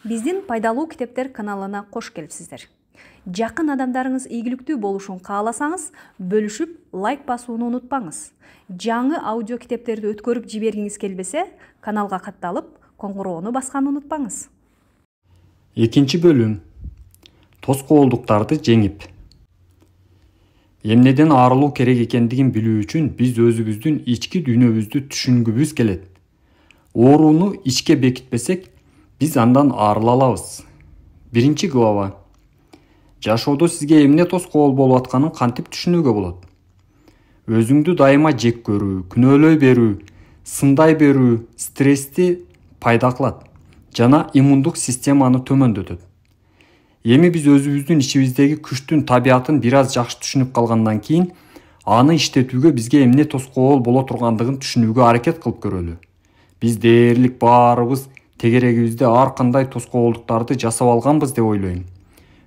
Биздин пайдалуу китептер каналына кош келипсиздер. Жакын адамдарыңыз ийгиликтүү болушун кааласаңыз, бөлүшүп, лайк басууну унутпаңыз. Жаңы аудио китептерди өткөрүп жибергиңиз келбесе, каналга катталып, коңгуроону басканды унутпаңыз. Экинчи бөлүм. Тоскоолдуктарды жеңип. Эмнеден арылуу керек экендигин билүү үчүн биз өзүбүздүн ички дүйнөбүздү түшүнгүбүз келет. Ооруну ичке бекитпесек, биз андан арыла алабыз. Биринчи глава. Жашоодо сизге эмне тоскоол болуп атканын кантип түшүнүүгө болот? Өзүңдү дайыма жек көрүү, күнөөлөй берүү, сындай берүү стрессти пайда кылат жана иммундук системаны төмөндөтөт. Эми биз өзүбүздүн ичибиздеги күчтүн табиятын бир аз жакшы түшүнүп калгандан кийин, аны иштетүүгө бизге эмне тоскоол боло тургандыгын түшүнүүгө аракет кылып көрөлү. Биз дээрлик баарыбыз тегерегибизде ар кандай тоскоолдуктарды жасап алганбыз деп ойлойм.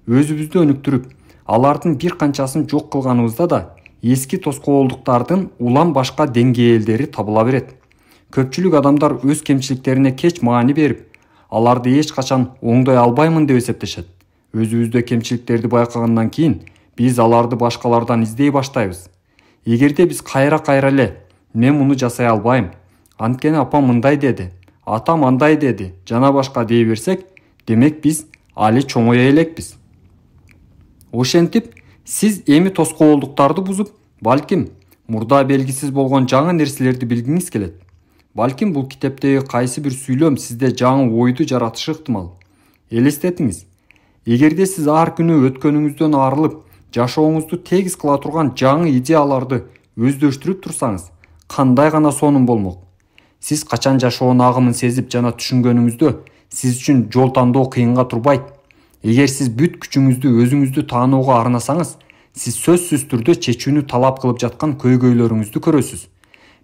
Өзүбүздү өнүктүрүп, алардын бир канчасын жок кылганыбызда да эски тоскоолдуктардын улам башка деңгээлдери табыла берет. Көпчүлүк адамдар өз кемчиликтерине кеч маани берип, аларды эч качан оңдой албаймын деп эсептешет. Өзүбүздө кемчиликтерди байкагандан кийин, биз аларды башкалардан издей баштайбыз. Эгерде биз кайра эле "Мен муну жасай албайм. Анткени апам мындай деди, атам андай деди" жана башка дей берсек, демек биз али чоңое элекпиз. Ошентип, сиз эми тоскоолдуктарды бузуп, балким мурда белгисиз болгон жаңы нерселерди билгиңиз келет. Балким бул китептеги кайсы бир сүйлөм сизде жаңы ойду жаратышы ыктымал. Элестетиңиз. Эгерде сиз ар күнү өткөнүңүздөн арылып, жашооңузду тегиз кыла турган жаңы идеяларды өздөштүрүп турсаңыз, кандай гана сонун болмок. Сиз качан жашоонун агымын сезип жана түшүнгөнүңүздө сиз үчүн жол тандоо кыйынга турбайт. Эгер сиз бүт күчүңүздү өзүңүздү таанууга арнасаңыз, сиз сөзсүз түрдө чечүүнү талап кылып жаткан көйгөйлөрүңүздү көрөсүз.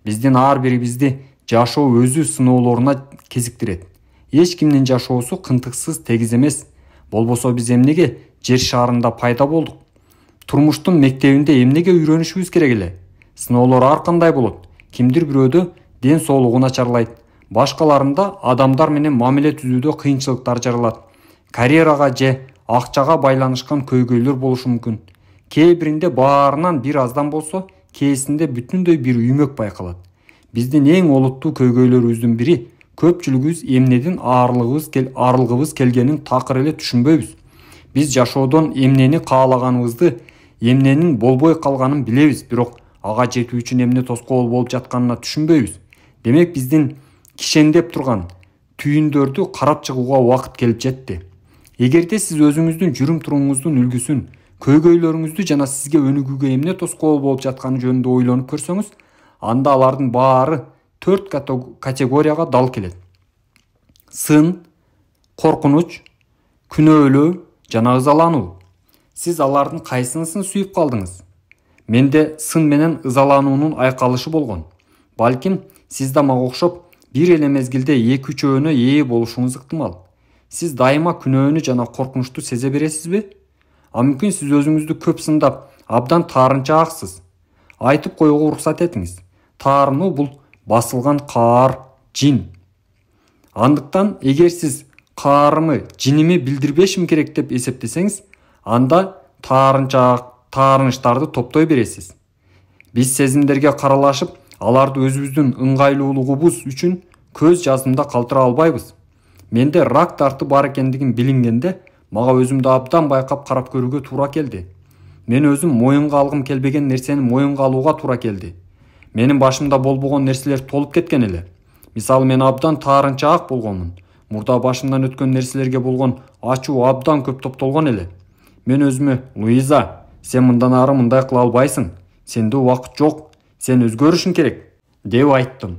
Биздин ар бирибизди жашоо өзү сыноолоруна кезиктирет. Эч кимдин жашоосу кынтыксыз тегиз эмес. Болбосо биз эмнеге жер шарында пайда болдук? Турмуштун мектебинде эмнеге үйрөнүшүбүз керек эле? Сыноолор ар кандай болот. Кимдир бирөөдө ден соолугу начарлайт, башкаларында адамдар менен мамиле түзүүдө кыйынчылыктар жаралат. Карьерага же акчага байланышкан көйгөйлөр болушу мүмкүн. Кээ биринде баарынан бир аздан болсо, кээсинде бүтүндөй бир үймөк байкалат. Биздин эң олуттуу көйгөйлөрүбүздүн бири көпчүлүгүбүз эмнеден арылгыбыз келгенин такыр эле түшүнбөйбүз. Биз жашоодон эмнени каалаганыбызды, эмненин болбой калганын билебиз, бирок ага жетүү үчүн эмне тоскоол болуп жатканына түшүнбөйбүз. Демек биздин кишендеп турган түйүндөрдү карап чыгууга убакыт келип жетти. Эгерде сиз өзүңүздүн жүрүм-турумуңуздун үлгүсүн, көйгөйлөрүңүздү жана сизге өнүгүүгө эмне тоскоол болуп жатканы жөнүндө ойлонуп көрсөңүз, анда алардын баары 4 категорияга дал келет. Сын, коркунуч, күнөөлөө жана ызалануу. Сиз алардын кайсынысын сүйүп калдыңыз? Менде сын менен ызалануунун айкалышы болгон. Балким сиз да мага окшоп бир эле мезгилде 2-3-өөнө ээ болушуңуз ыктымал. Сиз дайыма күнөөнү жана коркунучту сезе бересизби? Мүмкүн сиз өзүңүздү көп сындап, абдан таарынчааксыз. Айтып коюуга уруксат этиңиз. Таарынуу бул басылган каар, жин. Андыктан эгер сиз каарымы, жиними билдирбешим керек деп эсептесеңиз, анда таарынычтарды топтой бересиз. Биз сезимдерге каралашып, аларды өзүбүздүн ыңгайлуулугубуз үчүн көз жаздымда калтыра албайбыз. Менде рак дарты бар экендигин билингенде, мага өзүмдү абдан байкап карап көрүүгө туура келди. Мен өзүм моюнга алгым келбеген нерсени моюнга алууга туура келди. Менин башымда болбогон нерселер толуп кеткен эле. Мисалы, мен абдан таарынчаак болгонмун. Мурда башымдан өткөн нерселерге болгон ачуу абдан көп топтолгон эле. Мен өзүмө: "Луиза, сен мындан ары мындай кыла албайсың. Сенде убакыт жок. Сен өзгөрүшүң керек" деп айттым.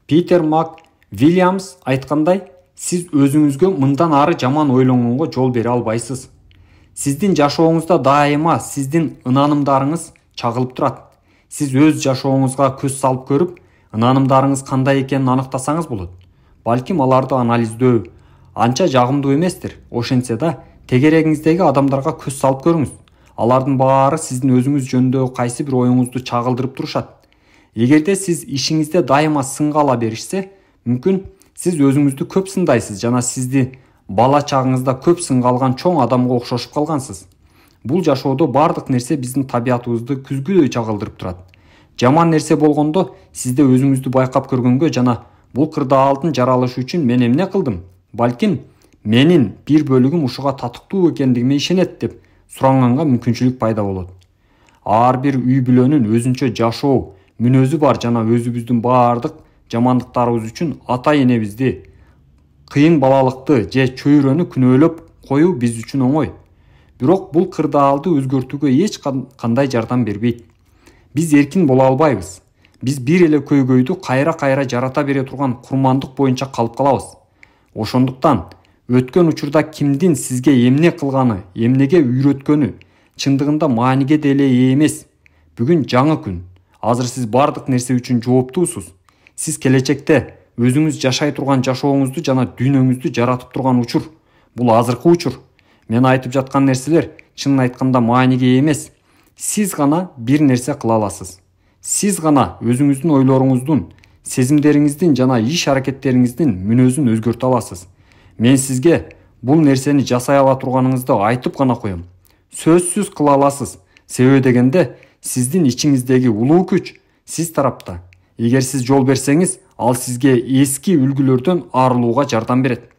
Питер МакВильямс айткандай, сиз өзүңүзгө мындан ары жаман ойлонгонго жол бере албайсыз. Сиздин жашооңузда дайыма сиздин ынанымдарыңыз чагылып турат. Сиз өз жашооңузга көз салып көрүп, ынанымдарыңыз кандай экенин аныктасаңыз болот. Балким аларды анализдөө анча жагымдуу эместир. Ошентсе да, тегерегиңиздеги адамдарга көз салып көрүңүз. Алардын баары сиздин өзүңүз жөнүндөгү кайсы бир оюңузду чагылдырып турушат. Эгерде сиз ишиңизде дайыма сынга ала беришсе, мүмкүн сиз өзүңүздү көп сындайсыз жана сизди бала чагыңызда көп сынга алган чоң адамга окшошуп калгансыз. Бул жашоодо бардык нерсе биздин табиятыбызды күзгүдөй чагылдырып турат. Жаман нерсе болгондо сизде өзүңүздү байкап көргөнгө жана бул кырдаалдын жаралышы үчүн мен эмне кылдым? Балким менин бир бөлүгүм ушуга татыктуу экендигиме ишенет деп суранганга мүмкүнчүлүк пайда болот. Ар бир үй бүлөнүн өзүнчө жашоо мүнөзү бар жана өзүбүздүн бардык жамандыктарыбыз үчүн ата энебизди, кыйын балалыкты же чөйрөнү күнөөлөп коюу биз үчүн оңой. Бирок бул кырдаалды өзгөртүүгө эч кандай жардам бербейт. Биз эркин боло албайбыз. Биз бир эле көйгөйдү кайра жарата бере турган курмандык боюнча калып калабыз. Ошондуктан өткөн учурда кимдин сизге эмне кылганы, эмнеге үйрөткөнү чындыгында мааниге деле ээ эмес. Бүгүн жаңы күн. Азыр сиз бардык нерсе үчүн жооптуусуз. Сиз келечекте өзүңүз жашай турган жашооңузду жана дүйнөңүздү жаратып турган учур. Бул азыркы учур. Мен айтып жаткан нерселер чынын айтканда мааниге ээ эмес. Сиз гана бир нерсе кыла аласыз. Сиз гана өзүңүздүн ойлоруңуздун, сезимдериңиздин жана иш аракеттериңиздин мүнөзүн өзгөртө аласыз. Мен сизге бул нерсени жасай ала турганыңызды айтып гана коем. Сөзсүз кыла аласыз. Себеби дегенде сиздин ичиңиздеги улуу күч сиз тарапта. Эгер сиз жол берсеңиз, ал сизге эски үлгүлөрдөн арылууга жардам берет.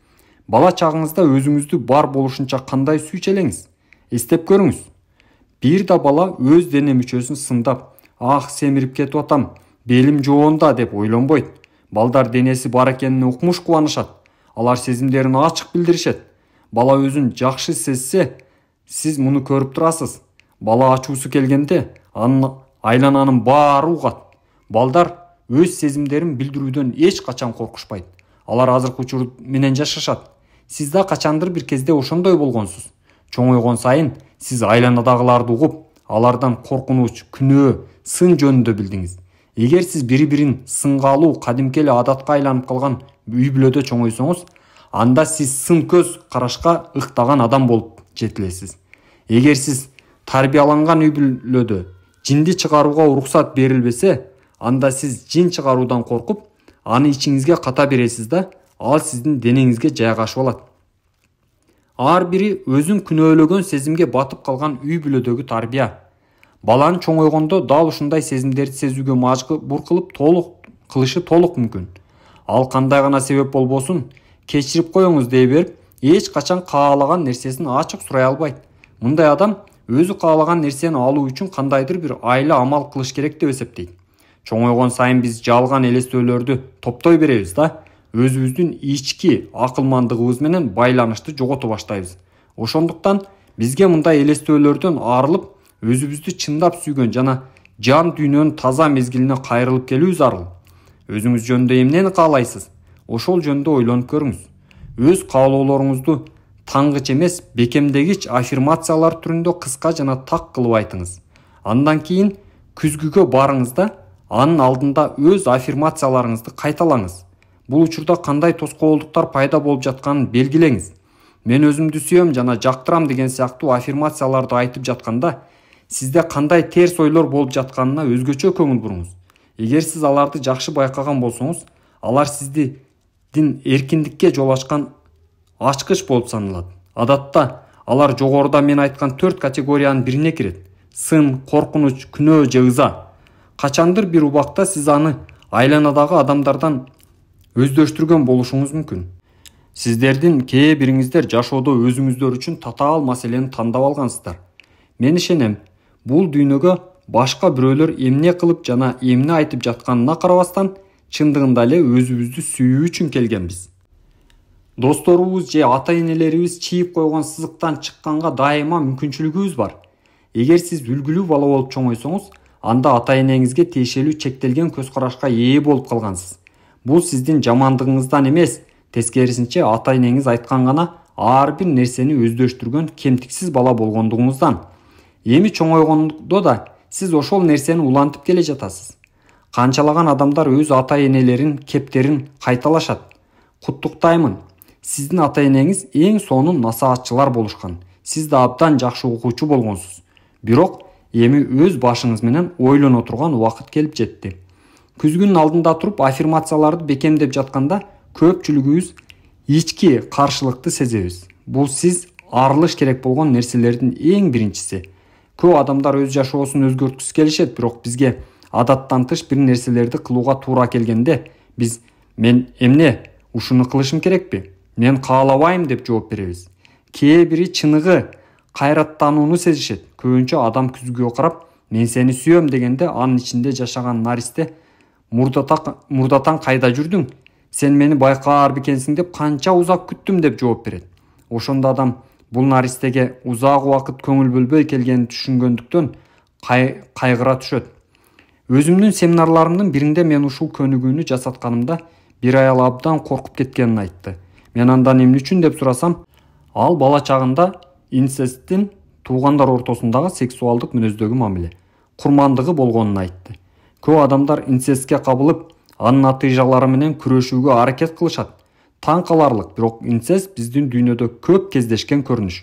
Бала чагыңызда өзүңүздү бар болушунча кандай сүйчелеңиз. Эстеп көрүңүз. Бир да бала өз дене мүчөсүн сындап, "Ах, семирип кетип атам, белим жоонда" деп ойлонбойт. Балдар денеси бар экенине укмуш кубанышат. Алар сезимдерин ачык билдиришет. Бала өзүн жакшы сезсе, сиз муну көрүп турасыз. Бала ачуусу келгенде, айлананын баары угат. Балдар өз сезимдерин билдирүүдөн эч качан коркушпайт. Алар азыркы учур менен жашашат. Сиз да качандыр бир кезде ошондой болгонсуз. Чоңойгон сайын сиз айланадагыларды угуп, алардан коркунуч, күнөө, сын жөнүндө билдиңиз. Эгер сиз бири-бирин сынга алуу кадимки эле адатка айланып калган үй бүлөдө чоңойсоңуз, анда сиз сын көз карашка ыктаган адам болуп жетилесиз. Эгер сиз тарбияланган үй бүлөдө жинди чыгарууга уруксат берилбесе, анда сиз жин чыгаруудан коркуп, аны ичиңизге ката бересиз да, ал сиздин денеңизге жайгашып алат. Ар бири өзүн күнөөлөгөн сезимге батып калган үй бүлөдөгү тарбия. Баланы чоңойгондо дал ушундай сезимдерди сезүүгө мажбур кылышы толук мүмкүн. Ал кандай гана себеп болбосун, кечирип коюңуз дей берип, эч качан каалаган нерсесин ачык сурай албайт. Мындай адам өзү каалаган нерсени алуу үчүн кандайдыр бир айла амал кылыш керек деп эсептейт. Чоңойгон сайын биз жалган элестөөлөрдү топтой беребиз да, өзүбүздүн ички акылмандыгыбыз менен байланышты жогото баштайбыз. Ошондуктан бизге мындай элестөөлөрдөн арылып, өзүбүздү чындап сүйгөн жана жан дүйнөнүн таза мезгилине кайрылып келүү зарыл. Өзүңүз жөнүндө эмнени каалайсыз? Ошол жөнүндө ойлонуп көрүңүз. Өз каалоолоруңузду таңгыч эмес, бекемдегич аффирмациялар түрүндө кыска жана так кылып айтыңыз. Андан кийин күзгүгө барыңыз да, анын алдында өз аффирмацияларыңызды кайталаңыз. Бул учурда кандай тоскоолдуктар пайда болуп жатканын белгилеңиз. Мен өзүмдү сүйөм жана жактырам деген сыяктуу аффирмацияларды айтып жатканда, сизде кандай терс ойлор болуп жатканына өзгөчө көңүл буруңуз. Эгер сиз аларды жакшы байкаган болсоңуз, алар сиздин эркиндикке жол ачкан ачкыч болуп саналат. Адатта алар жогоруда мен айткан 4 категориянын бирине кирет. Сын, коркунуч, күнөө же ыза. Качандыр бир убакта сиз аны айланадагы адамдардан өздөштүргөн болушуңуз мүмкүн. Сиздердин кээ бириңиздер жашоодо өзүңүздөр үчүн татаал маселени тандап алгансыздар. Мен ишенем, бул дүйнөгө башка бирөөлөр эмне кылып жана эмне айтып жатканына карабастан, чындыгында эле өзүбүздү сүйүү үчүн келгенбиз. Досторубуз же ата-энелерибиз чийип койгон сызыктан чыкканга дайыма мүмкүнчүлүгүбүз бар. Эгер сиз үлгүлүү бала болуп чоңойсоңуз, анда ата-энеңизге тиешелүү чектелген көз карашка ээ болуп калгансыз. Бул сиздин жамандыгыңыздан эмес, тескерисинче ата-энеңиз айткан гана ар бир нерсени өздөштүргөн кемтиксиз бала болгондугуңуздан. Эми чоңойгондо да сиз ошол нерсени улантып келе жатасыз. Канчалаган адамдар өз ата-энелерин кептерин кайталашат. Куттуктаймын. Сиздин ата-энеңиз эң сонун насаатчылар болушкан. Сиз да абдан жакшы окуучу болгонсуз. Бирок эми өз башыңыз менен ойлоно турган убакыт келип жетти. Күзгүнүн алдында туруп аффирмацияларды бекемдеп жатканда көпчүлүгүбүз ички каршылыкты сезебиз. Бул сиз арылыш керек болгон нерселердин эң биринчиси. Көп адамдар өз жашоосун өзгөрткүсү келишет, бирок бизге адаттан тыш бир нерселерди кылууга туура келгенде биз мен эмне ушуну кылышым керекпи? Мен каалабайм деп жооп беребиз. Кээ бири чыныгы кайраттанууну сезишет. Көбүнчө адам күзгүгө карап мен сени сүйөм дегенде анын ичинде жашаган наристе мурдатан кайда жүрдүң? Сен мени байкаар бекенсиң деп канча узак күттүм деп жооп берет. Ошондо адам бул наристеге узак убакыт көңүл бөлбөй келгенин түшүнгөндүктөн кайгыра түшөт. Өзүмдүн семинарларымдын биринде мен ушул көнүгүүнү жасатканымда бир аял абдан коркуп кеткенин айтты. Мен андан эмне үчүн деп сурасам, ал бала чагында инцесттин туугандар ортосундагы сексуалдык мүнөздөгү мамиле, курмандыгы болгонун айтты. Көп адамдар инцестке кабылып, анын натыйжалары менен күрөшүүгө аракет кылышат. Таң каларлык, бирок инцест биздин дүйнөдө көп кездешкен көрүнүш.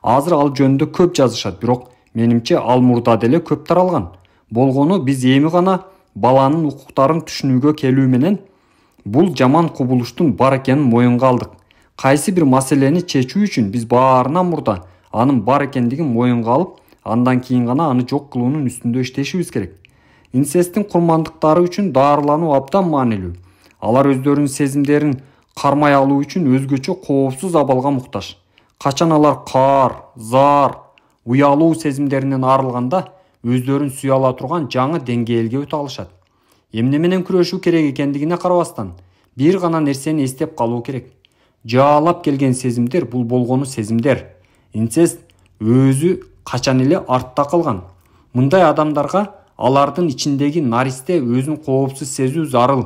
Азыр ал жөнүндө көп жазышат, бирок менимче ал мурда деле көп таралган. Болгону биз эми гана баланын укуктарын түшүнүүгө келүү менен бул жаман кубулуштун бар экенин моюнга алдык. Кайсы бир маселени чечүү үчүн биз баарынан мурда анын бар экендигин моюнга алып, андан кийин гана аны жок кылуунун үстүндө иштешибиз керек. Инцесттин курмандыктары үчүн дарылануу абдан маанилүү. Алар өздөрүнүн сезимдерин кармай алуу үчүн өзгөчө коопсуз абалга муктаж. Качан алар каар, заар, уялуу сезимдеринен арылганда өздөрүн сүйө ала турган жаңы деңгээлге өтө алышат. Эмне менен күрөшүү керек экендигине карабастан бир гана нерсени эстеп калуу керек. Жаалап келген сезимдер бул болгону сезимдер. Инцест өзү качан эле артта калган. Мындай адамдарга алардын ичиндеги наристе өзүн коопсуз сезүү зарыл.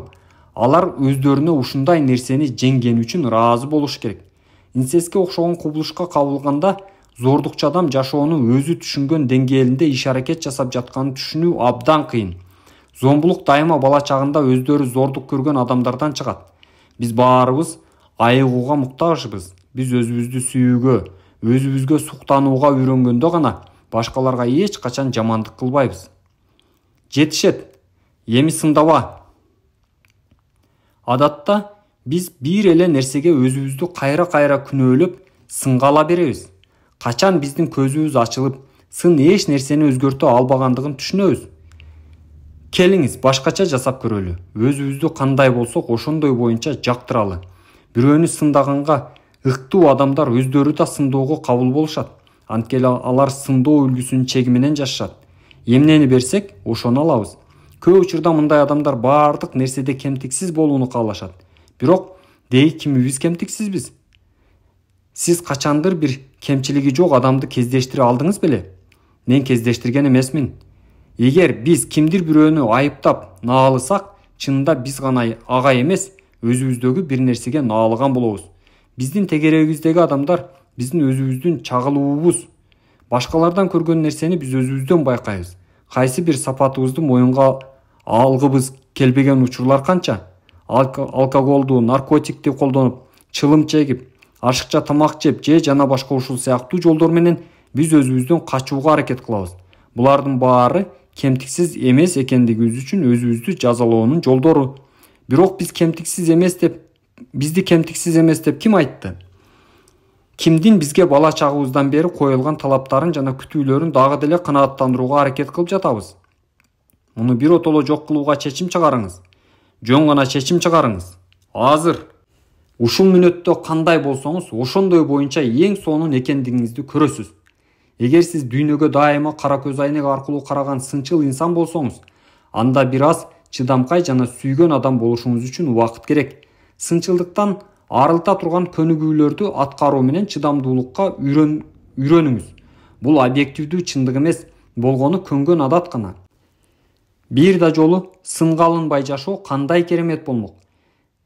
Алар өздөрүнө ушундай нерсени жеңгени үчүн ыраазы болуш керек. Инцестке окшогон кубулушка кабылганда зордукчу адам жашоону өзү түшүнгөн деңгээлинде иш аракет жасап жатканын түшүнүү абдан кыйын. Зомбулук дайыма бала чагында өздөрү зордук көргөн адамдардан чыгат. Биз баарыбыз айыгууга муктажбыз. Биз өзүбүздү сүйүүгө, өзүбүзгө суктанууга үйрөнгөндө гана башкаларга эч качан жамандык кылбайбыз. Жетишет. Эми сындаба. Адатта биз бир эле нерсеге өзүбүздү кайра-кайра күнөөлөп, сынга ала беребиз. Качан биздин көзүбүз ачылып, сын эч нерсени өзгөртө албагандыгын түшүнөбүз. Келиңиз башкача жасап көрөлү. Өзүбүздү кандай болсок ошондой боюнча жактыралы. Бирөөнү сындаганга ыктуу адамдар өздөрү да сындоого кабыл болушат. Анткени алар сындоо үлгүсүнүн чеги менен жашашат. Эмнени берсек, ошону алабыз. Көп учурда мындай адамдар баардык нерседе кемтиксиз болууну каалашат. Бирок деги кимибиз кемтиксизбиз? Сиз качандыр бир кемчилиги жок адамды кездештире алдыңыз беле? Мен кездештирген эмесмин. Эгер биз кимдир бирөөнү айыптап, наалысак, чынында биз гана ага эмес, өзүбүздөгү бир нерсеге наалыган болобуз. Биздин тегерегибиздеги адамдар биздин өзүбүздүн чагылуубуз. Башкалардан көргөн нерсени биз өзүбүздөн байкайбыз. Кайсы бир сапатыбызды моюнга алгыбыз келбеген учурлар канча? Алкоголду, наркотикти колдонуп, чылым чегип, ашыкча тамак жеп, же жана башка ушул сыяктуу жолдор менен биз өзүбүздөн качууга аракет кылабыз. Булардын баары кемтиксиз эмес экендигибиз үчүн өзүбүздү жазалоонун жолдору. Бирок биз кемтиксиз эмес деп, бизди кемтиксиз эмес деп ким айтты? Кимдин бизге бала чагыбыздан бери коюлган талаптарын жана күтүүлөрүн дагы деле канааттандырууга аракет кылып жатабыз. Муну бир отоло жок кылууга чечим чыгарыңыз. Жөн гана чечим чыгарыңыз. Азыр. Ушул мүнөттө кандай болсоңуз, ошондой боюнча эң сонун экендигиңизди көрөсүз. Эгер сиз дүйнөгө дайыма кара көз айнек аркылуу караган сынчыл инсан болсоңуз, анда бир аз чыдамкай жана сүйгөн адам болушуңуз үчүн убакыт керек. Сынчылдыктан арылта турган көнүгүүлөрдү аткаруу менен чыдамдуулукка үйрөнүңүз. Бул объективдүү чындык эмес, болгону көнгөн адат гана. Бир да жолу сынга алынбай жашоо кандай керемет болмок.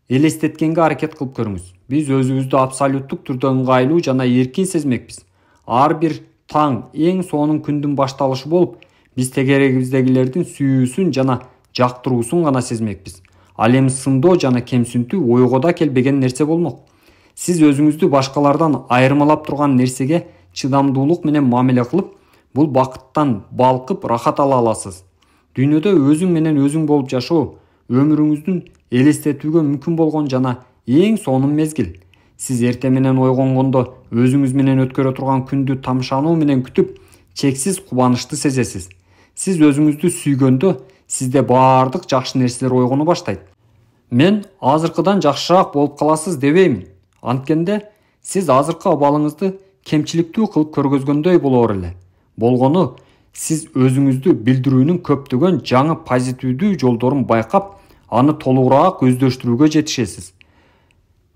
Элестеткенге аракет кылып көрүңүз. Биз өзүбүздү абсолюттук түрдө ыңгайлуу жана эркин сезмекпиз. Ар бир таң эң сонун күндүн башталышы болуп, биз тегерегибиздегилердин сүйүүсүн жана жактыруусун гана сезмекпиз. Ал эми сындоо жана кемсинтүү ойго да келбеген нерсе болмок. Сиз өзүңүздү башкалардан айырмалап турган нерсеге чыдамдуулук менен мамиле кылып, бул бакыттан балкып рахат ала аласыз. Дүйнөдө өзүң менен өзүң болуп жашоо өмүрүңүздүн элестетүүгө мүмкүн болгон жана эң сонун мезгил. Сиз эртең менен ойгонгондо өзүңүз менен өткөрө турган күндү тамшануу менен күтүп, чексиз кубанычты сезесиз. Сиз өзүңүздү сүйгөндө сизде баардык жакшы нерселер ойгоно баштайт. Мен азыркыдан жакшыраак болуп каласыз дебеймин. Анткенде сиз азыркы абалыңызды кемчиликтүү кылып көргөзгөндөй болор эле. Болгону сиз өзүңүздү билдирүүнүн көптөгөн жаңы позитивдүү жолдорун байкап, аны толугураак өздөштүрүүгө жетишесиз.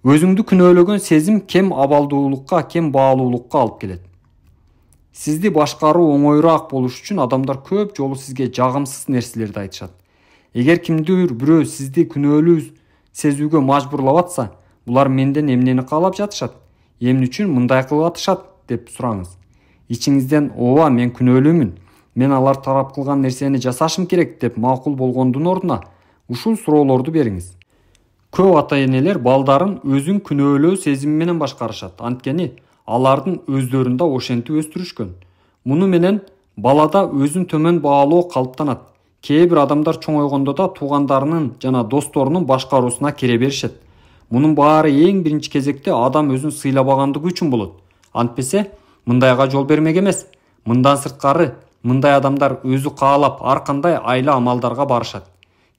Өзүңдү күнөөлөгөн сезим кем абалдуулукка, кем баалуулукка алып келет. Сизди башкаруу оңоюраак болуш үчүн адамдар көп жолу сизге жагымсыз нерселерди айтышат. Эгер кимдир бирөө сизди күнөөлүү сезүүгө мажбурлап атса, булар менден эмнени каалап жатышат, эмне үчүн мындай кылып атышат деп сураңыз. Ичиңизден ооба мен күнөөлүүмүн, мен алар тарап кылган нерсени жасашым керек деп макул болгондун ордуна ушул суроолорду бериңиз. Көп ата-энелер балдарын өзүн күнөөлөө сезими менен башкарышат. Анткени алардын өздөрүндө ошентип өстүрүшкөн. Муну менен балада өзүн төмөн баалоо калыптанат. Кээ бир адамдар чоңойгондо да туугандарынын жана досторунун башкаруусуна кире беришет. Мунун баары эң биринчи кезекте адам өзүн сыйлабагандыгы үчүн болот. Антпесе мындайга жол бермек эмес. Мындан сырткары мындай адамдар өзү каалап ар кандай айла амалдарга барышат.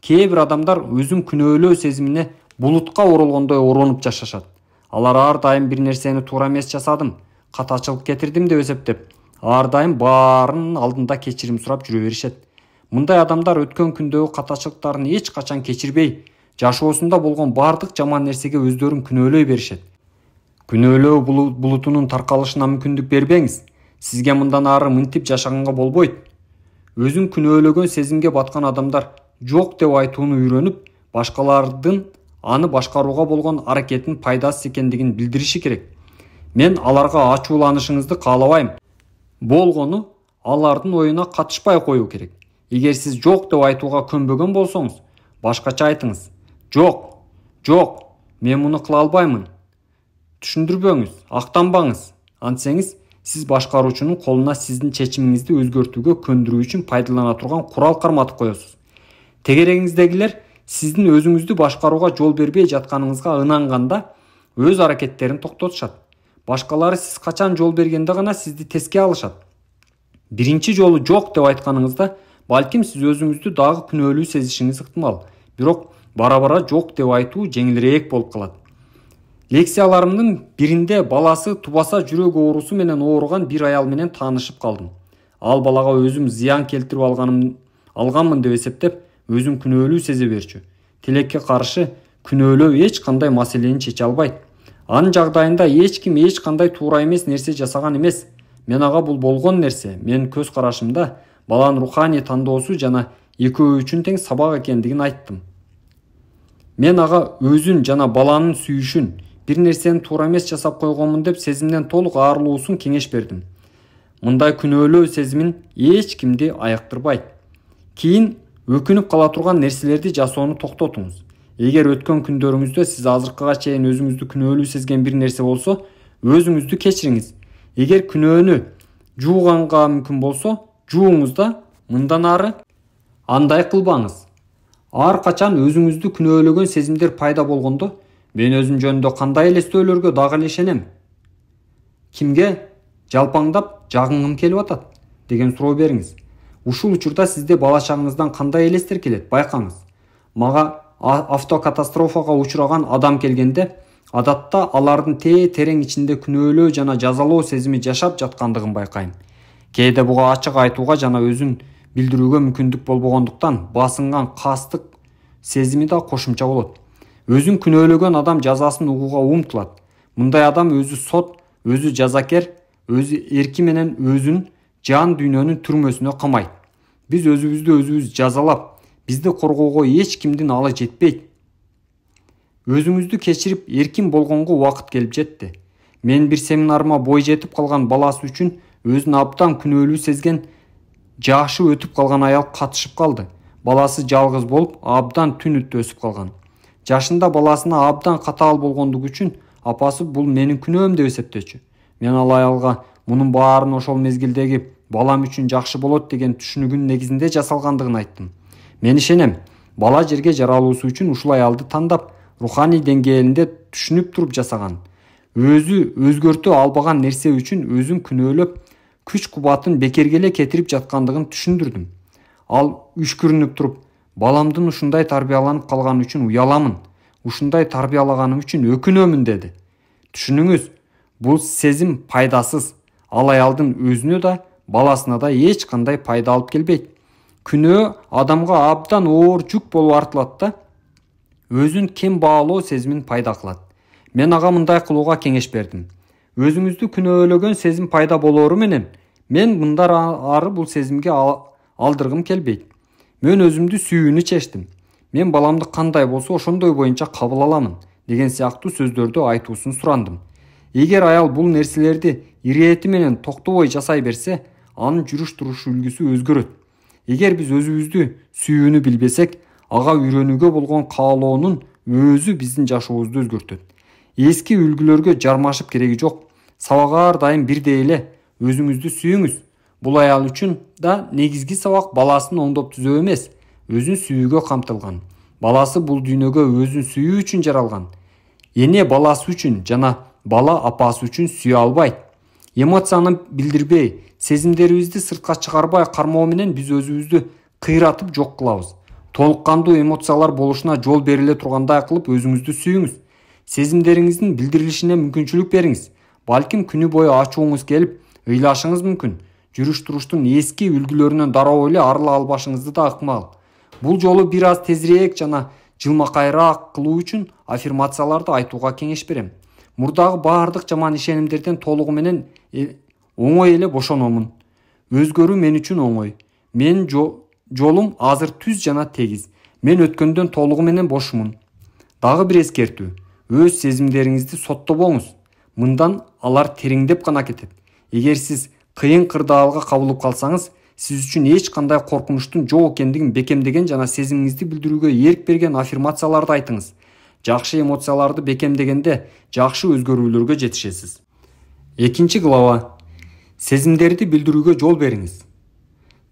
Кээ бир адамдар өзүн күнөөлөө сезимине булутка оролгондой оронуп жашашат. Алар ар дайым бир нерсени туура эмес жасадым, катачылык кетирдим деп эсептеп, ар дайым баарынын алдында кечирим сурап жүрө беришет. Мындай адамдар өткөн күндөгү катачылыктарын эч качан кечирбей, жашоосунда болгон бардык жаман нерсеге өздөрүн күнөөлөй беришет. Күнөөлөө булутунун таркалышына мүмкүндүк бербеңиз. Сизге мындан ары мынтип жашаганга болбойт. Өзүн күнөөлөгөн сезимге баткан адамдар жок деп айтууну үйрөнүп, башкалардын аны башкарууга болгон аракетин пайдасыз экендигин билдириши керек. Мен аларга ачууланышыңызды каалабайм. Болгону алардын оюна катышпай коюу керек. Эгер сиз жок деп айтууга көнбөгөн болсоңуз, башкача айтыңыз. Жок, мен муну кыла албаймын. Түшүндүрбөңүз, актанбаңыз. Антсеңиз, сиз башкаруучунун колуна сиздин чечимиңизди өзгөртүүгө көндүрүү үчүн пайдалана турган курал карматып коесуз. Тегерегиңиздегилер сиздин өзүңүздү башкарууга жол бербей жатканыңызга ынанганда өз аракеттерин токтотушат. Башкалары сиз качан жол бергенде гана сизди теске алышат. Биринчи жолу жок деп айтканыңызда балким сиз өзүңүздү дагы күнөөлүү сезишиңиз ыктымал. Бирок бара-бара жок деп айтуу жеңилирээк болуп калат. Лекцияларымдын биринде баласы тубаса жүрөк оорусу менен ооруган бир аял менен таанышып калдым. Ал балага өзүм зыян келтирип алганмын деп эсептеп, өзүн күнөөлүү сезе берчү. Тилекке каршы күнөөлөө эч кандай маселени чече албайт. Анын жагдайында эч ким эч кандай туура эмес нерсе жасаган эмес. Мен ага бул болгон нерсе, менин көз карашымда баланын руханий тандоосу жана экөө үчүн тең сабак экендигин айттым. Мен ага өзүн жана баланын сүйүшүн, бир нерсени туура эмес жасап койгонмун деп сезимден толук арылуусун кеңеш бердим. Мындай күнөөлөө сезимин эч кимди аяктырбайт. Кийин өкүнүп кала турган нерселерди жасоону токтотуңуз. Эгер өткөн күндөрүңүздө сиз азыркыга чейин өзүңүздү күнөөлүү сезген бир нерсе болсо, өзүңүздү кечириңиз. Эгер күнөөнү жууганга мүмкүн болсо, жууңуз да мындан ары андай кылбаңыз. Ар качан өзүңүздү күнөөлөгөн сезимдер пайда болгондо, мен өзүм жөнүндө кандай элестөөлөргө дагы эле ишенем? Кимге жалпаңдап жагынгым келип атат деген суроо бериңиз. Ушул учурда сизде бала чагыңыздан кандай элестер келет, байкаңыз. Мага автокатастрофага учураган адам келгенде, адатта алардын терең ичинде күнөөлөө жана жазалоо сезими жашап жаткандыгын байкайм. Кээде буга ачык айтууга жана өзүн билдирүүгө мүмкүндүк болбогондуктан басынган кастык сезими да кошумча болот. Өзүн күнөөлөгөн адам жазасын угууга умтулат. Мындай адам өзү сот, өзү жазакер, өзү эрки менен өзүн жан дүйнөнүн түрмөсүнө камайт. Биз өзүбүз жазалап, бизди коргоого эч кимдин алы жетпейт. Өзүңүздү кечирип эркин болгонго убакыт келип жетти. Мен бир семинарыма бой жетип калган баласы үчүн өзүн абдан күнөөлүү сезген, жашы өтүп калган аял катышып калды. Баласы жалгыз болуп, абдан түнүттө өсүп калган. Жашында баласына абдан катаал болгондугу үчүн апасы бул менин күнөөм деп эсептечү. Мен ал аялга мунун баарын ошол мезгилдеги балам үчүн жакшы болот деген түшүнүгүн негизинде жасалгандыгын айттым. Мен ишенем, бала жерге жаралуусу үчүн ушул аялды тандап, руханий деңгээлинде түшүнүп туруп жасаган. өзү өзгөртө албаган нерсе үчүн өзүн күнөөлөп күч кубатын бекерге эле кетирип жаткандыгын түшүндүрдүм. Ал үшкүрүнүп туруп, баламдын ушундай тарбияланып калганы үчүн уяламын, ушундай тарбиялаганым үчүн өкүнөмүн деди. Түшүнүңүз, бул сезим пайдасыз. Ал аялдын өзүнө да, баласына да эч кандай пайда алып келбейт. Күнөө адамга абдан оор жүк болуп артылат да, өзүн кем баалоо сезимин пайда кылат. Мен ага мындай кылууга кеңеш бердим. Өзүңүздү күнөөлөгөн сезим пайда болоору менен, мен мындан ары бул сезимге алдыргым келбейт. Мен өзүмдү сүйүүнү чечтим. Мен баламды кандай болсо ошондой боюнча кабыл аламын деген сыяктуу сөздөрдү айтуусун сурандым. Эгер аял бул нерселерди ирэти менен токтобой жасай берсе, анын жүрүш-туруш үлгүсү өзгөрөт. Эгер биз өзүбүздү сүйүүнү билбесек, ага үйрөнүүгө болгон каалоонун өзү биздин жашообузду өзгөртөт. Эски үлгүлөргө жармашып кереги жок. Сабак ар дайым бирдей эле. Өзүңүздү сүйүңүз. Бул аял үчүн да негизги сабак баласын оңдоп түзөө эмес, өзүн сүйүүгө камтылган. Баласы бул дүйнөгө өзүн сүйүү үчүн жаралган. Эне баласы үчүн жана бала апасы үчүн сүйө албайт. Эмоцияны билдирбей, сезимдерибизди сыртка чыгарбай кармоо менен биз өзүбүздү кыйратып жок кылабыз. Толук кандуу эмоциялар болушуна жол бериле тургандай кылып өзүңүздү сүйүңүз. Сезимдериңиздин билдирилишине мүмкүнчүлүк бериңиз. Балким күнү бою ачууңуз келип, ыйлашыңыз мүмкүн. Жүрүш-туруштун эски үлгүлөрүнөн дароо эле арыла албашыңызды да ыкмал. Бул жолу бир аз тезирээк жана жылмакайраак кылуу үчүн аффирмацияларды айтууга кеңеш берем. Мурдагы баардык жаман ишенимдерден толугу менен оңой эле бошономун. Өзгөрүү мен үчүн оңой. Мен жолум азыр түз жана тегиз. Мен өткөндөн толугу менен бошмун. Дагы бир эскертүү. Өз сезимдериңизди соттобоңуз. Мындан алар тереңдеп гана кетет. Эгер сиз кыйын кырдаалга кабылып калсаңыз, сиз үчүн эч кандай коркунучтун жок экендигин бекемдеген жана сезимиңизди билдирүүгө эрк берген аффирмацияларды айтыңыз. Жакшы эмоцияларды бекемдегенде жакшы өзгөрүүлөргө жетишесиз. 2-глава. Сезимдерди билдирүүгө жол бериңиз.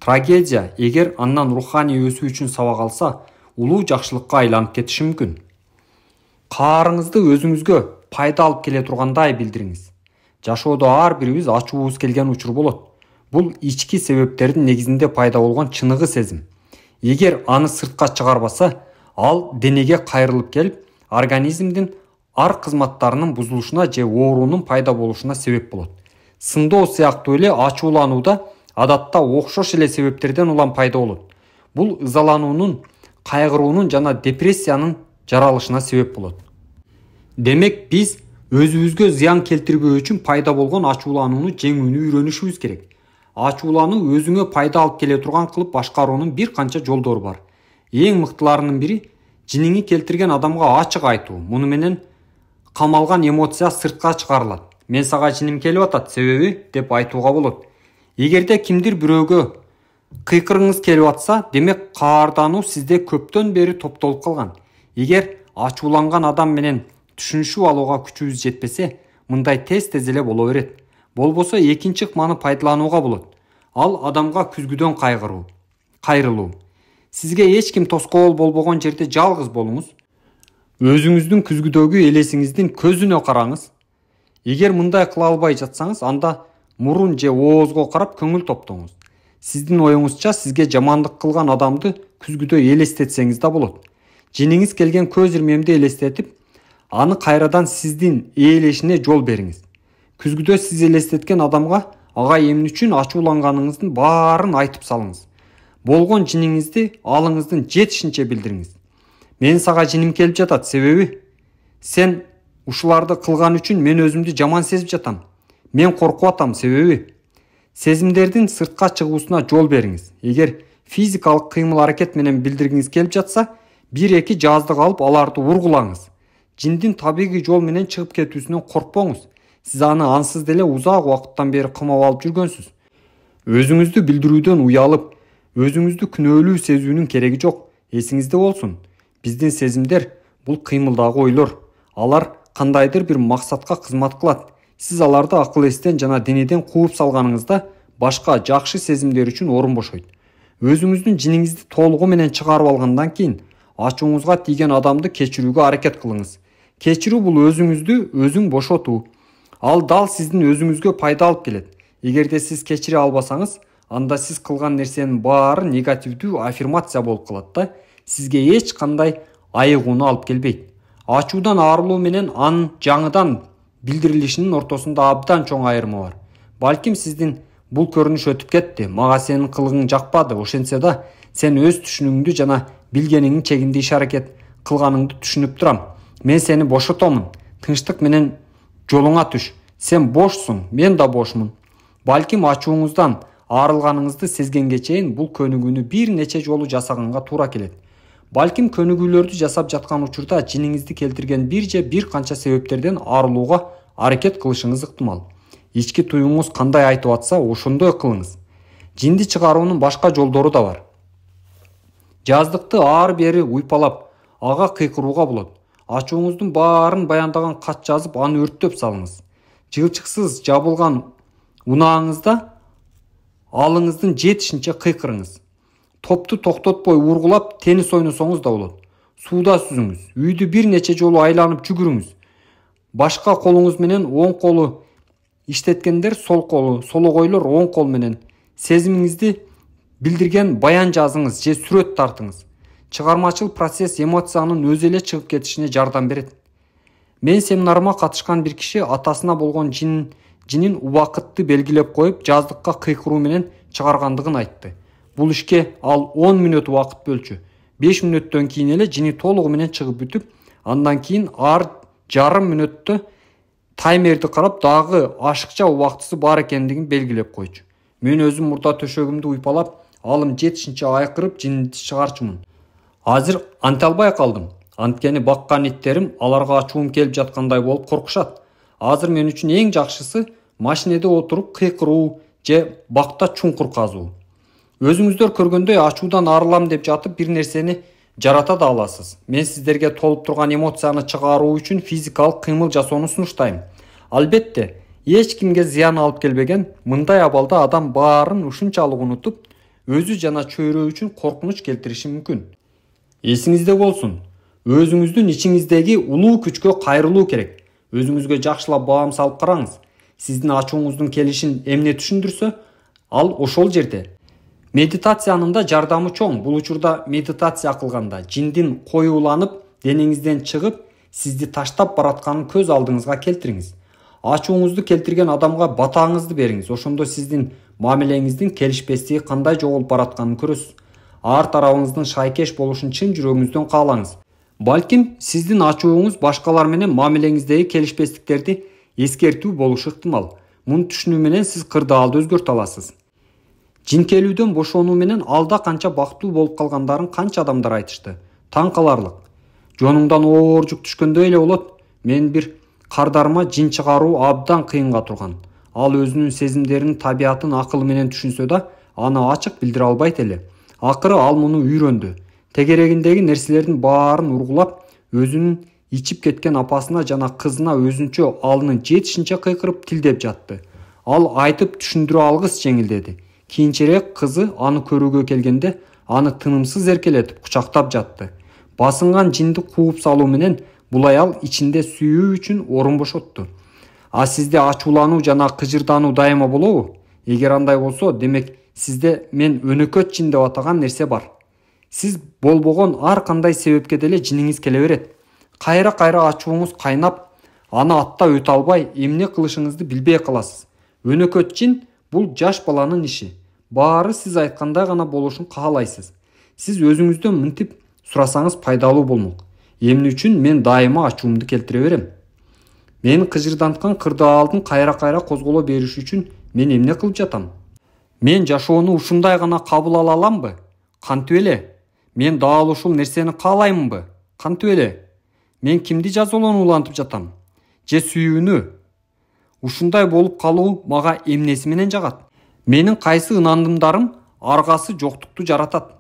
Трагедия, эгер андан руханий өсүү үчүн сабак алса, улуу жакшылыкка айланып кетиши мүмкүн. Каарыңызды өзүңүзгө пайда алып келе тургандай билдириңиз. Жашоодо ар бирибиз ачуубуз келген учур болот. Бул ички себептердин негизинде пайда болгон чыныгы сезим. Эгер аны сыртка чыгарбаса, ал денеге кайрылып келип, организмдин ар кызматтарынын бузулушуна же оорунун пайда болушуна себеп болот. Сындоо сыяктуу эле ачуулануу да адатта окшош эле себептерден улам пайда болот. Бул ызалануунун, кайгыруунун жана депрессиянын жаралышына себеп болот. Демек, биз өзүбүзгө зыян келтирбөө үчүн пайда болгон ачууланууну жеңүүнү үйрөнүшүбүз керек. Ачуулануу өзүңө пайда алып келе турган кылып башкаруунун бир канча жолдору бар. Эң мыктыларынын бири жиниңи келтирген адамга ачык айтуу. Муну менен камалган эмоция сыртка чыгарылат. Мен сага жиним келип атат, себеби деп айтууга болот. Эгерде кимдир бирөөгө кыйкырыңыз келип атса, демек каардануу сизде көптөн бери топтолуп калган. Эгер ачууланган адам менен түшүнүшүп алууга күчүбүз жетпесе, мындай тез эле боло берет. Болбосо экинчи ыкманы пайдаланууга болот. Ал адамга күзгүдөн кайрылуу. Сизге эч ким тоскоол болбогон жерде жалгыз болуңуз. Өзүңүздүн күзгүдөгү элесиңиздин көзүнө караңыз. Эгер мындай кыла албай жатсаңыз, анда мурун же оозго карап көңүл топтоңуз. Сиздин оюңузча сизге жамандык кылган адамды күзгүдө элестетсеңиз да болот. Жиниңиз келген көз ирмемди элестетип, аны кайрадан сиздин ээлешине жол бериңиз. Күзгүдө сиз элестеткен адамга ага эмне үчүн ачууланганыңыздын баарын айтып салыңыз. Болгон жиниңизди алыңыздын жетишинче билдириңиз. Мен сага жиним келип жатат, себеби сен ушуларды кылган үчүн мен өзүмдү жаман сезип жатам. Мен коркуп атам, себеби сезимдердин сыртка чыгуусуна жол бериңиз. Эгер физикалык кыймыл аракет менен билдиргиңиз келип жатса, 1-2 жаздык алып аларды ургулаңыз. Жиндин табигый жол менен чыгып кетүүсүнөн коркпоңуз. Сиз аны ансыз деле узак убакыттан бери кымап алып жүргөнсүз. Өзүңүздү билдирүүдөн уялып, өзүңүздү күнөөлүү сезүүнүн кереги жок. Эсиңизде болсун, биздин сезимдер бул кыймылдагы ойлор. Алар кандайдыр бир максатка кызмат кылат. Сиз аларды акыл эстен жана денеден кууп салганыңызда башка жакшы сезимдер үчүн орун бошойт. Өзүңүздүн жиниңизди толугу менен чыгарып алгандан кийин ачууңузга тийген адамды кечирүүгө аракет кылыңыз. Кечирүү бул өзүңүздү өзүң бошотуу. Ал дал сиздин өзүңүзгө пайда алып келет. Эгерде сиз кечире албасаңыз, анда сиз кылган нерсенин баары негативдүү аффирмация болуп калат да, сизге эч кандай айыгууну алып келбейт. Ачуудан арылуу менен анын жаңыдан билдирилишинин ортосунда абдан чоң айырмы бар. Балким сиздин бул көрүнүш өтүп кетти, мага сенин кылыгың жакпады, ошентсе да сен өз түшүнүңдү жана билгениңдин чегинде иш-аракет кылганыңды түшүнүп турам. Мен сени бошотомун. Тынчтык менен жолуңа түш. Сен бошсуң, мен да бошмун. Балким ачууңуздан арылганыңызды сезгенге чейин бул көнүгүүнү бир нече жолу жасаганга туура келет. Балким көнүгүүлөрдү жасап жаткан учурда жиниңизди келтирген бир канча себептерден арылууга аракет кылышыңыз ыктымал. Ички туюңуз кандай айтып атса, ошондой кылыңыз. Жинди чыгаруунун башка жолдору да бар. Жаздыкты ары бери уйпалап, ага кыйкырууга болот. Ачууңуздун баарын баяндаган кат жазып, аны өрттөп салыңыз. Жылчыксыз жабылган унааңызда алыңыздын жетишинче кыйкырыңыз. Топту токтотпой ургулап, теннис ойносоңуз да болот. Сууда сүзүңүз, үйдү бир нече жолу айланып жүгүрүңүз. Башка колуңуз менен оң колу иштеткендер сол колу, сологойлор оң кол менен сезимиңизди билдирген баян жазыңыз же сүрөт тартыңыз. Чыгармачыл процесс эмоциянын өзү эле чыгып кетишине жардам берет. Мен семинарыма катышкан бир киши атасына болгон жинин убакытты белгилеп коюп, жаздыкка кыйкыруу менен чыгаргандыгын айтты. Бул ишке ал 10 мүнөт убакыт бөлчү. 5 мүнөттөн кийин эле жини толугу менен чыгып бүтүп, андан кийин ар жарым мүнөттө таймерди карап, дагы ашыкча убактысы бар экендигин белгилеп койчу. Мен өзүм мурда төшөгүмдү уйпалап, алым жетишинче айкырып жинди чыгарчумун. Азыр анте албай калдым. Анткени баккан иттерим аларга ачуум келип жаткандай болуп коркушат. Азыр мен үчүн эң жакшысы машинеде отуруп кыйкыруу же бакта чуңкур казуу. Өзүңүздөр көргөндөй ачуудан арылам деп жатып бир нерсени жарата да аласыз. Мен сиздерге толуп турган эмоцияны чыгаруу үчүн физикалык кыймыл жасоону сунуштайм. Албетте, эч кимге зыян алып келбеген мындай абалда адам баарын ушунчалык унутуп, өзү жана чөйрө үчүн коркунуч келтириши мүмкүн. Эсиңизде болсун, өзүңүздүн ичиңиздеги улуу күчкө кайрылуу керек. Өзүңүзгө жакшылап баам салып караңыз. Сиздин ачууңуздун келишин эмне түшүндүрсө, ал ошол жерде. Медитациянын да жардамы чоң. Бул учурда медитация кылганда жиндин коюуланып, денеңизден чыгып, сизди таштап баратканын көз алдыңызга келтириңиз. Ачууңузду келтирген адамга батаңызды бериңиз. Ошондо сиздин мамилеңиздин келишпестиги кандай жоголуп баратканын көрөсүз. Ар тарабыңыздын шайкеш болушун чын жүрөгүңүздөн каалаңыз. Балким сиздин ачууңуз башкалар менен мамилеңиздеги келишпестиктерди эскертүү болушу ыктымал. Муну түшүнүү менен сиз кырдаалды өзгөртө аласыз. Жин келүүдөн бошонуу менен алда канча бактылуу болуп калгандарын канча адамдар айтышты. Таң каларлык. Жонуңдан оор жүк түшкөндөй эле болот. Мен бир кардарыма жин чыгаруу абдан кыйынга турган. Ал өзүнүн сезимдеринин табиятын акылы менен түшүнсө да, аны ачык билдире албайт эле. Акыры ал муну үйрөндү. Тегерегиндеги нерселердин баарын ургулап, өзүнүн ичип кеткен апасына жана кызына өзүнчө алынын жетишинче кыйкырып тилдеп жатты. Ал айтып түшүндүрө алгыс жеңилдеди. Кийинчерээк кызы аны көрүүгө келгенде, аны тынымсыз эркелетип кучактап жатты. Басынган жинди кууп салуу менен бул аял ичинде сүйүү үчүн орун бошотту. А сизде ачуулануу жана кыжырдануу дайыма болобу? Эгер андай болсо, демек сизде мен өнөкөт жин деп атаган нерсе бар. Сиз болбогон ар кандай себепке деле жиниңиз келе берет. Кайра-кайра ачууңуз кайнап, аны аттап өтө албай, эмне кылышыңызды билбей каласыз. Өнөкөт жин бул жаш баланын иши. Баары сиз айткандай гана болушун каалайсыз. Сиз өзүңүздөн мынтип сурасаңыз пайдалуу болмок. Эмне үчүн мен дайыма ачуумду келтире берем? Мени кыжырданткан кырдаалдын кайра-кайра козголо бериши үчүн мен эмне кылып жатам? Мен жашоону ушундай гана кабыл ала аламбы? Кантип эле? Мен дал ушул нерсени каалаймынбы? Кантип эле? Мен кимди жазалоону улантып жатам? Же сүйүүнү? Ушундай болуп калуу мага эмнеси менен жагат? Менин кайсы ынандымдарым аргасы жоктукту жаратат?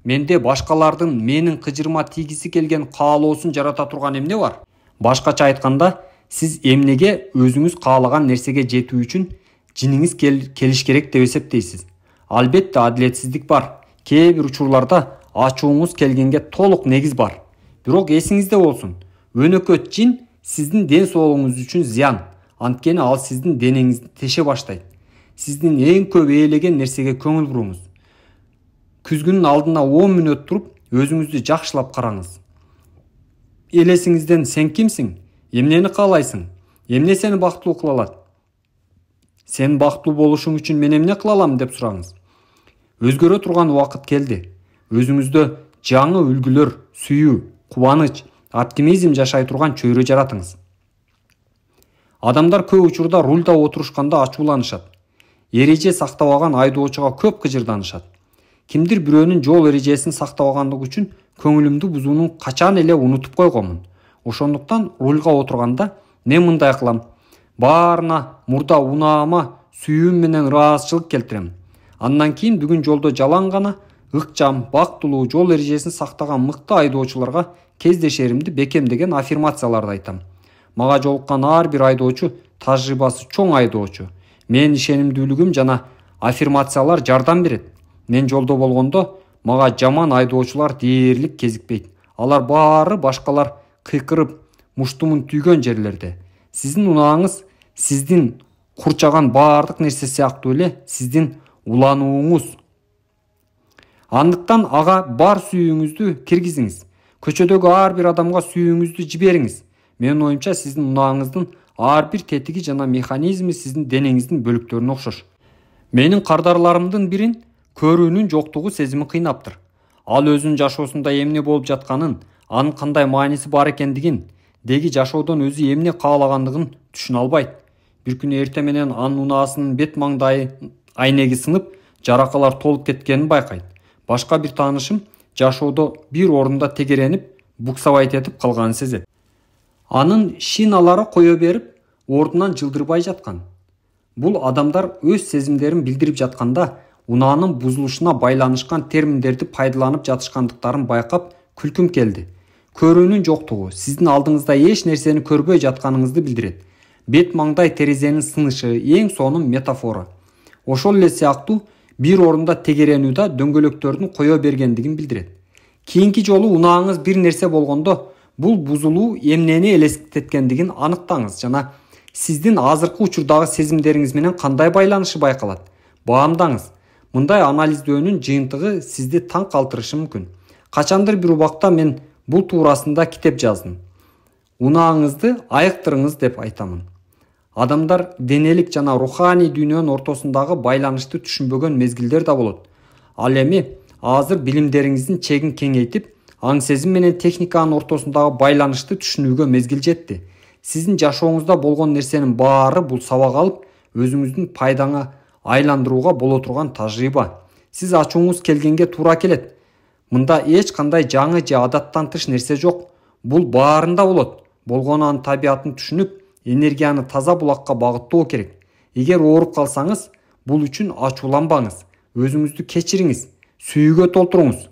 Менде башкалардын менин кыжырыма тийгиси келген каалоосун жарата турган эмне бар? Башкача айтканда, сиз эмнеге өзүңүз каалаган нерсеге жетүү үчүн жиниңиз келиш керек деп эсептейсиз? Албетте адилетсиздик бар. Кээ бир учурларда ачууңуз келгенге толук негиз бар. Бирок эсиңизде болсун, өнөкөт жин сиздин ден соолугуңуз үчүн зыян. Анткени ал сиздин денеңизди теше баштайт. Сиздин эң көп ээлеген нерсеге көңүл буруңуз. Күзгүнүн алдына 10 мүнөт туруп, өзүңүздү жакшылап караңыз. Элесиңизден сен кимсиң? Эмнени каалайсың? Эмне сени бактылуу кыла алат? Сен бактылуу болушуң үчүн мен эмне кыла алам деп сураңыз. Өзгөрө турган убакыт келди. Өзүңүздө жаңы үлгүлөр, сүйүү, кубаныч, оптимизм жашай турган чөйрө жаратыңыз. Адамдар көп учурда рульда отурушканда ачууланышат. Эреже сактабаган айдоочуга көп кыжырданышат. Кимдир бирөөнүн жол эрежесин сактабагандыгы үчүн көңүлүмдү бузууну качан эле унутуп койгонмун. Ошондуктан рульга отурганда мен мындай кылам. Баарына мурда унаама, сүйүүм менен ыраазычылык келтирем. Андан кийин бүгүн жолдо жалаң гана, ыкчам, бактылуу жол эрежесин сактаган мыкты айдоочуларга кездешеримди бекемдеген аффирмацияларды айтам. Мага жолуккан ар бир айдоочу тажрыйбасы чоң айдоочу. Мен ишенимдүүлүгүм жана аффирмациялар жардам берет. Мен жолдо болгондо мага жаман айдоочулар дээрлик кезикпейт. Алар баары башкалар кыйкырып, муштумун түйгөн жерлерде. Сиздин унааңыз сиздин курчаган баардык нерсе сыяктуу эле сиздин уланууңуз. Андыктан ага бар сүйүүңүздү киргизиңиз. Көчөдөгү ар бир адамга сүйүүңүздү жибериңиз. Менин оюмча сиздин унааңыздын ар бир тетиги жана механизми сиздин денеңиздин бөлүктөрүнө окшош. Менин кардарларымдын бирин көрүүнүн жоктугу сезими кыйнаптыр. Ал өзүнүн жашоосунда эмне болуп жатканын, анын кандай мааниси бар экендигин, деги жашоодон өзү эмне каалагандыгын түшүнө албайт. Бир күнү эртең менен анын унаасынын бет маңдайы айнеги сынып, жаракалар толуп кеткенин байкайт. Башка бир таанышым жашоодо бир орунда тегеренип, буксабайт этип калганын сезет. Анын шиналары кое берип, ордунан жылдырбай жаткан. Бул адамдар өз сезимдерин билдирип жатканда, унаанын бузулушуна байланышкан терминдерди пайдаланып жатышкандыктарын байкап күлкүм келди. Көрүүнүн жоктугу сиздин алдыңызда эч нерсени көрбөй жатканыңызды билдирет. Бет маңдай терезенин сынышы эң сонун метафора. Ошол эле сыяктуу бир орунда тегеренүү да дөңгөлөктөрдүн кое бергендигин билдирет. Кийинки жолу унааңыз бир нерсе болгондо, бул бузулуу эмнени элестеткендигин аныктаңыз жана сиздин азыркы учурдагы сезимдериңиз менен кандай байланышы байкалат. Баамдаңыз. Мындай анализдөөнүн жыйынтыгы сизди таң калтырышы мүмкүн. Качандыр бир убакта мен бул туурасында китеп жаздым. Унааңызды айыктырыңыз деп айтамын. Адамдар денелик жана руханий дүйнөнүн ортосундагы байланышты түшүнбөгөн мезгилдер да болот. Ал эми азыр билимдериңиздин чегин кеңейтип, аң сезим менен техниканын ортосундагы байланышты түшүнүүгө мезгил жетти. Сиздин жашооңузда болгон нерсенин баары бул сабак алып, өзүңүздүн пайдаңа айландырууга боло турган тажрыйба. Сиз ачууңуз келгенге туура келет. Мында эч кандай жаңы же адаттан тыш нерсе жок. Бул баарында болот. Болгонанын табиятын түшүнүп, энергияны таза булакка багыттоо керек. Эгер ооруп калсаңыз, бул үчүн ачууланбаңыз. Өзүңүздү кечириңиз, сүйүүгө толтуруңуз.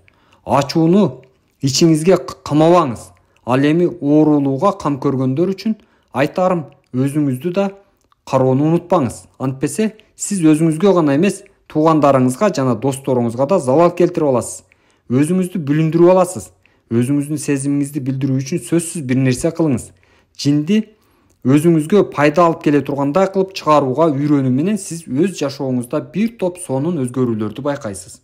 Ачууну ичиңизге камабаңыз. Ал эми оорулууга кам көргөндөр үчүн айтарым, өзүңүздү да кароону унутпаңыз. Антпесе сиз өзүңүзгө гана эмес, туугандарыңызга жана досторуңузга да залал келтирип аласыз. Өзүңүздү бүлүндүрүп аласыз. Өзүңүздүн сезимиңизди билдирүү үчүн сөзсүз бир нерсе кылыңыз. Жинди өзүңүзгө пайда алып келе тургандай кылып чыгарууга үйрөнүү менен сиз өз жашооңузда бир топ сонун өзгөрүүлөрдү байкайсыз.